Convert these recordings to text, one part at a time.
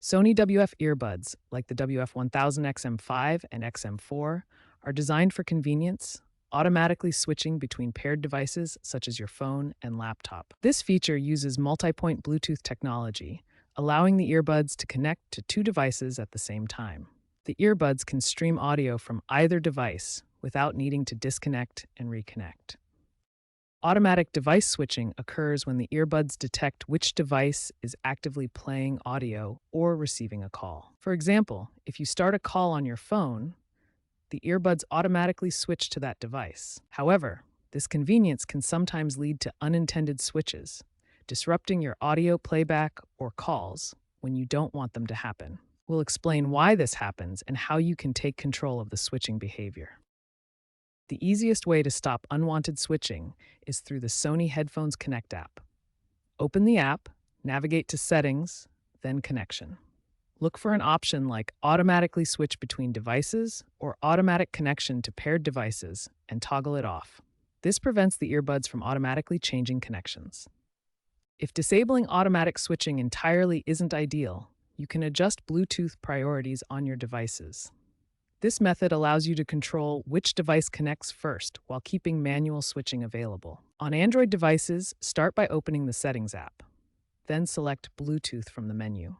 Sony WF earbuds, like the WF-1000 XM5 and XM4, are designed for convenience, automatically switching between paired devices such as your phone and laptop. This feature uses multi-point Bluetooth technology, allowing the earbuds to connect to two devices at the same time. The earbuds can stream audio from either device without needing to disconnect and reconnect. Automatic device switching occurs when the earbuds detect which device is actively playing audio or receiving a call. For example, if you start a call on your phone, the earbuds automatically switch to that device. However, this convenience can sometimes lead to unintended switches, disrupting your audio playback or calls when you don't want them to happen. We'll explain why this happens and how you can take control of the switching behavior. The easiest way to stop unwanted switching is through the Sony Headphones Connect app. Open the app, navigate to Settings, then Connection. Look for an option like Automatically Switch Between Devices or Automatic Connection to Paired Devices and toggle it off. This prevents the earbuds from automatically changing connections. If disabling automatic switching entirely isn't ideal, you can adjust Bluetooth priorities on your devices. This method allows you to control which device connects first while keeping manual switching available. On Android devices, start by opening the Settings app. Then select Bluetooth from the menu.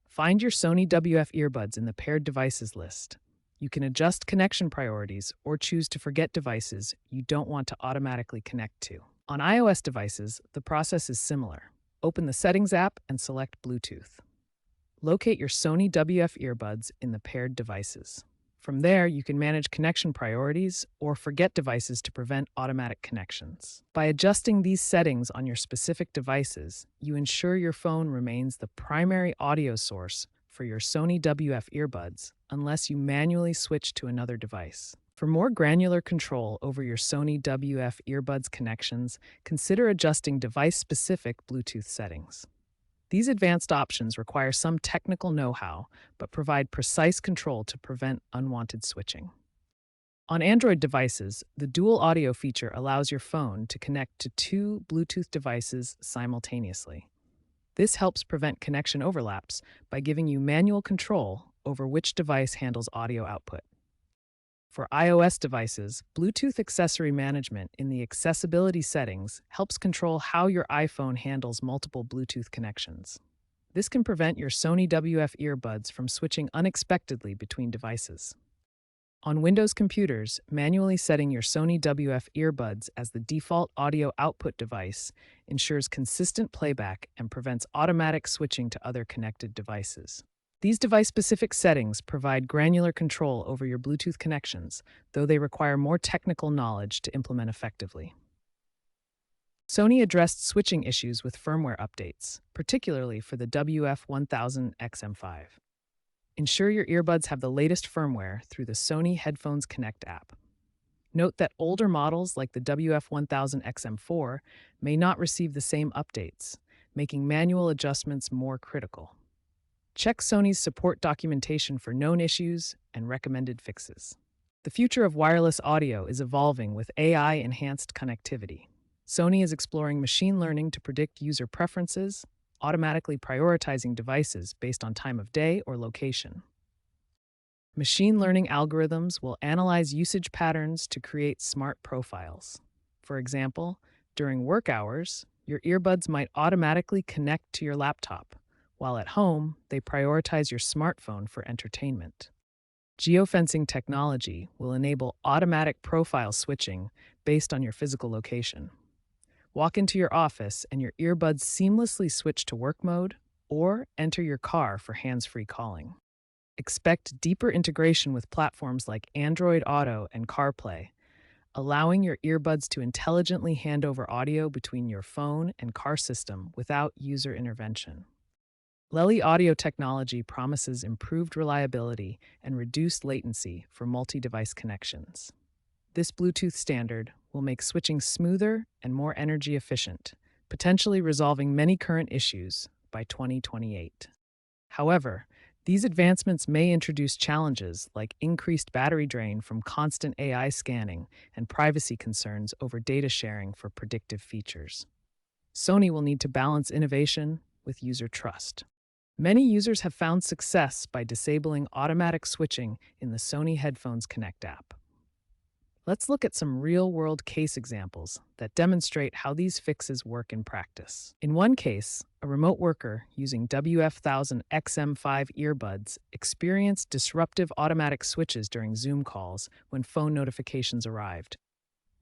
Find your Sony WF earbuds in the Paired Devices list. You can adjust connection priorities or choose to forget devices you don't want to automatically connect to. On iOS devices, the process is similar. Open the Settings app and select Bluetooth. Locate your Sony WF earbuds in the paired devices. From there, you can manage connection priorities or forget devices to prevent automatic connections. By adjusting these settings on your specific devices, you ensure your phone remains the primary audio source for your Sony WF earbuds unless you manually switch to another device. For more granular control over your Sony WF earbuds connections, consider adjusting device-specific Bluetooth settings. These advanced options require some technical know-how, but provide precise control to prevent unwanted switching. On Android devices, the dual audio feature allows your phone to connect to two Bluetooth devices simultaneously. This helps prevent connection overlaps by giving you manual control over which device handles audio output. For iOS devices, Bluetooth accessory management in the accessibility settings helps control how your iPhone handles multiple Bluetooth connections. This can prevent your Sony WF earbuds from switching unexpectedly between devices. On Windows computers, manually setting your Sony WF earbuds as the default audio output device ensures consistent playback and prevents automatic switching to other connected devices. These device-specific settings provide granular control over your Bluetooth connections, though they require more technical knowledge to implement effectively. Sony addressed switching issues with firmware updates, particularly for the WF-1000 XM5. Ensure your earbuds have the latest firmware through the Sony Headphones Connect app. Note that older models like the WF-1000 XM4 may not receive the same updates, making manual adjustments more critical. Check Sony's support documentation for known issues and recommended fixes. The future of wireless audio is evolving with AI-enhanced connectivity. Sony is exploring machine learning to predict user preferences, automatically prioritizing devices based on time of day or location. Machine learning algorithms will analyze usage patterns to create smart profiles. For example, during work hours, your earbuds might automatically connect to your laptop, while at home, they prioritize your smartphone for entertainment. Geofencing technology will enable automatic profile switching based on your physical location. Walk into your office and your earbuds seamlessly switch to work mode or enter your car for hands-free calling. Expect deeper integration with platforms like Android Auto and CarPlay, allowing your earbuds to intelligently hand over audio between your phone and car system without user intervention. Lely audio technology promises improved reliability and reduced latency for multi-device connections. This Bluetooth standard will make switching smoother and more energy efficient, potentially resolving many current issues by 2028. However, these advancements may introduce challenges like increased battery drain from constant AI scanning and privacy concerns over data sharing for predictive features. Sony will need to balance innovation with user trust. Many users have found success by disabling automatic switching in the Sony Headphones Connect app. Let's look at some real-world case examples that demonstrate how these fixes work in practice. In one case, a remote worker using WF1000 XM5 earbuds experienced disruptive automatic switches during Zoom calls when phone notifications arrived.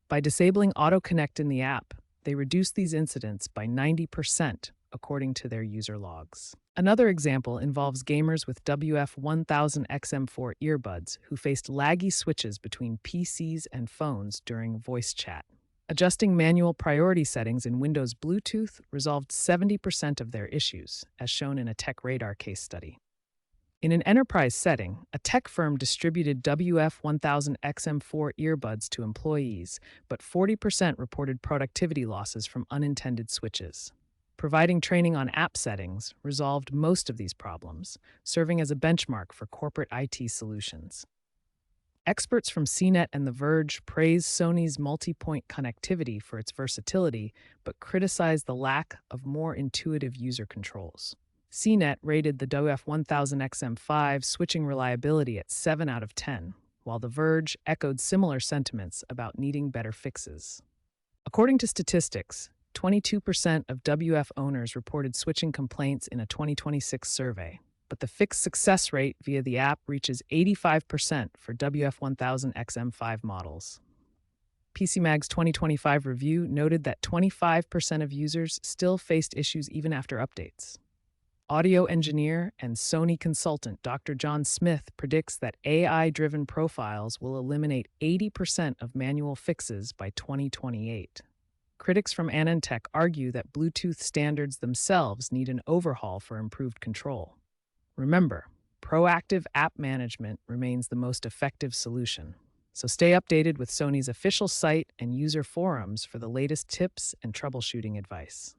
By disabling Auto Connect in the app, they reduced these incidents by 90%, according to their user logs. Another example involves gamers with WF1000 XM4 earbuds who faced laggy switches between PCs and phones during voice chat. Adjusting manual priority settings in Windows Bluetooth resolved 70% of their issues, as shown in a Tech Radar case study. In an enterprise setting, a tech firm distributed WF1000 XM4 earbuds to employees, but 40% reported productivity losses from unintended switches. Providing training on app settings resolved most of these problems, serving as a benchmark for corporate IT solutions. Experts from CNET and The Verge praise Sony's multi-point connectivity for its versatility, but criticize the lack of more intuitive user controls. CNET rated the WF1000 XM5 switching reliability at 7 out of 10, while The Verge echoed similar sentiments about needing better fixes. According to statistics, 22% of WF owners reported switching complaints in a 2026 survey, but the fix success rate via the app reaches 85% for WF1000 XM5 models. PCMag's 2025 review noted that 25% of users still faced issues even after updates. Audio engineer and Sony consultant Dr. John Smith predicts that AI-driven profiles will eliminate 80% of manual fixes by 2028. Critics from AnandTech argue that Bluetooth standards themselves need an overhaul for improved control. Remember, proactive app management remains the most effective solution. So stay updated with Sony's official site and user forums for the latest tips and troubleshooting advice.